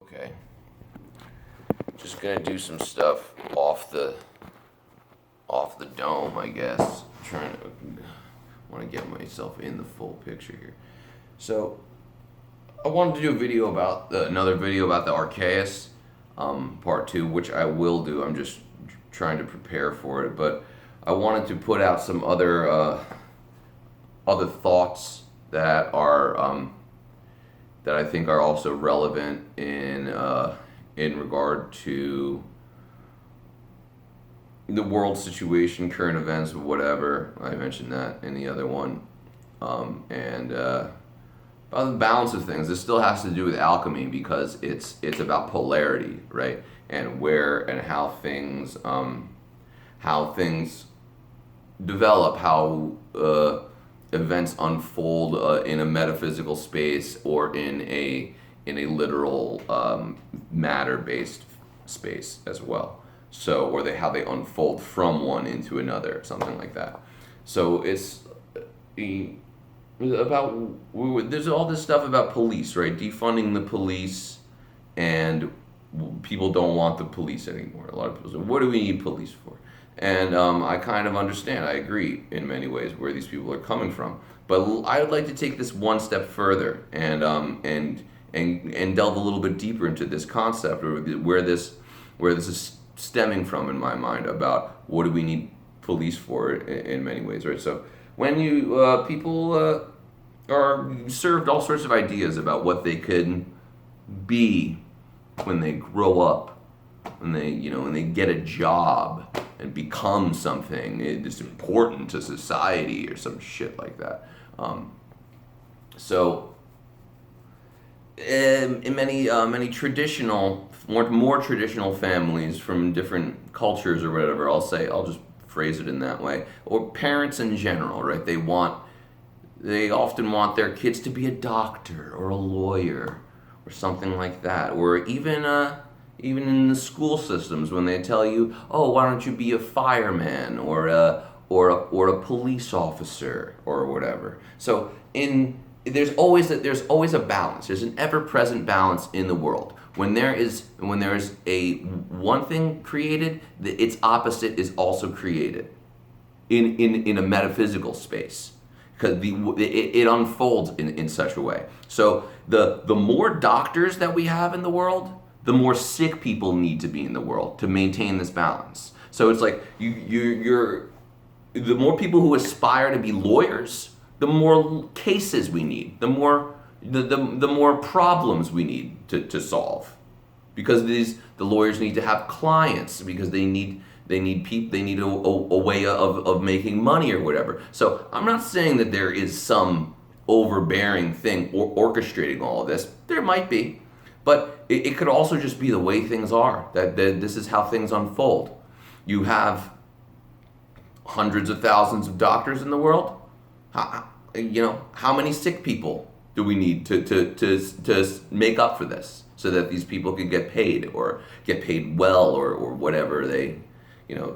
Okay, just gonna do some stuff off the dome, I guess. Trying to want to get myself in the full picture here. So I wanted to do a video about another video about the Archaeus, part two, which I will do. I'm just trying to prepare for it, but I wanted to put out some other thoughts that are that I think are also relevant in regard to the world situation, current events, whatever. I mentioned that in the other one, and about the balance of things. This still has to do with alchemy because it's about polarity, right? And where and how things develop, how events unfold in a metaphysical space or in a literal matter-based space as well. So, or how they unfold from one into another, something like that. So it's about there's all this stuff about police, right? Defunding the police, and people don't want the police anymore. A lot of people say, "What do we need police for?" And I kind of understand. I agree in many ways where these people are coming from. But I would like to take this one step further and delve a little bit deeper into this concept, or where this is stemming from in my mind, about what do we need police for in many ways, right? So when you people are served all sorts of ideas about what they could be when they grow up, when they get a job and become something that's important to society or some shit like that. So in many traditional, more traditional families from different cultures or whatever, I'll just phrase it in that way, or parents in general, right? They often want their kids to be a doctor or a lawyer or something like that, or even in the school systems when they tell you, oh, why don't you be a fireman or a police officer or whatever. So there's always a balance. There's an ever-present balance in the world. When there is a one thing created, its opposite is also created in a metaphysical space, because it unfolds in such a way. So the more doctors that we have in the world, the more sick people need to be in the world to maintain this balance. So it's like you're the more people who aspire to be lawyers, the more cases we need, the more problems we need to solve, because the lawyers need to have clients, because they need a way of making money or whatever. So I'm not saying that there is some overbearing thing orchestrating all of this. There might be, but it could also just be the way things are. That this is how things unfold. You have hundreds of thousands of doctors in the world. How many sick people do we need to make up for this, so that these people can get paid, or get paid well, or whatever they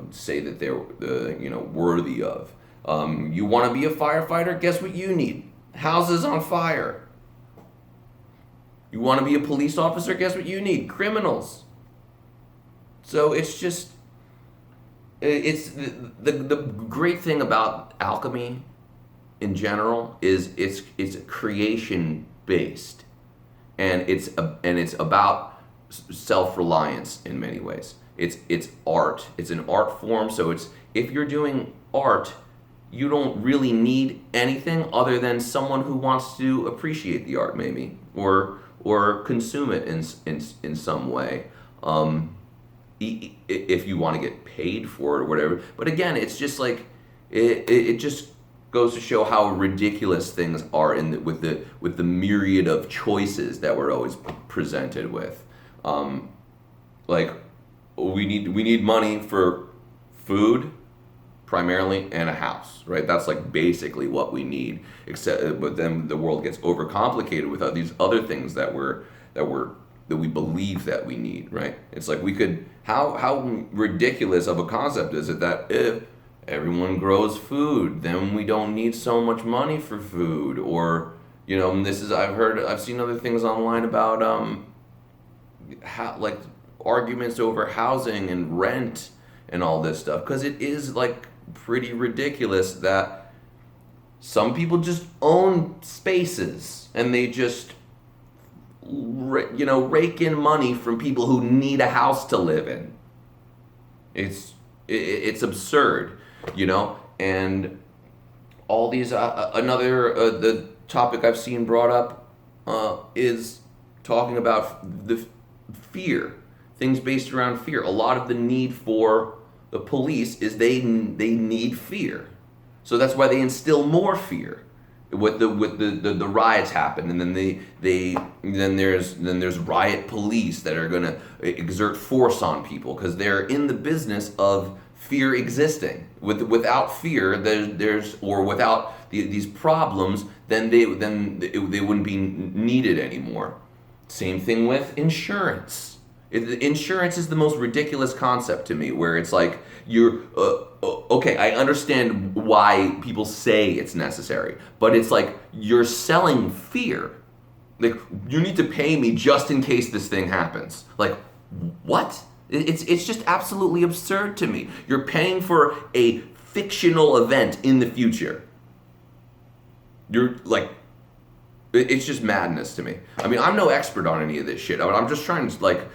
say that they're worthy of. You want to be a firefighter? Guess what you need? Houses on fire. You want to be a police officer? Guess what you need? Criminals. So it's just, it's the great thing about alchemy in general is it's creation based, and it's about self-reliance in many ways. It's art. It's an art form. So if you're doing art, you don't really need anything other than someone who wants to appreciate the art, maybe, or consume it in some way. If you want to get paid for it or whatever. But again, it's just like it just goes to show how ridiculous things are with the myriad of choices that we're always presented with. Like we need money for food primarily, and a house, right? That's like basically what we need. But then the world gets overcomplicated with these other things that we believe that we need, right? It's like how ridiculous of a concept is it that if everyone grows food, then we don't need so much money for food, or I've seen other things online about like arguments over housing and rent and all this stuff, because it is like pretty ridiculous that some people just own spaces and they just rake in money from people who need a house to live in. It's absurd, and all these the topic I've seen brought up is talking about the fear, things based around fear. A lot of the need for the police is they need fear, so that's why they instill more fear with the riots happen, and then there's riot police that are going to exert force on people because they're in the business of fear existing. Without fear, without these problems, then they wouldn't be needed anymore. Same thing with insurance. Insurance is the most ridiculous concept to me, where it's like okay, I understand why people say it's necessary, but it's like you're selling fear. Like, you need to pay me just in case this thing happens. Like, what? It's just absolutely absurd to me. You're paying for a fictional event in the future. You're like, it's just madness to me. I mean, I'm no expert on any of this shit. I'm just trying to like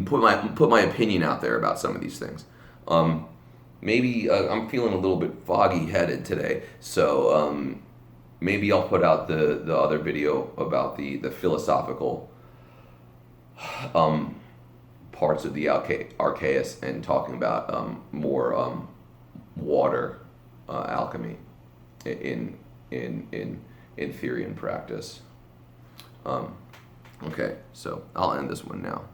put my opinion out there about some of these things. Maybe I'm feeling a little bit foggy headed today, so maybe I'll put out the other video about the philosophical parts of the Archaeus, and talking about more water alchemy in theory and practice. Okay, so I'll end this one now.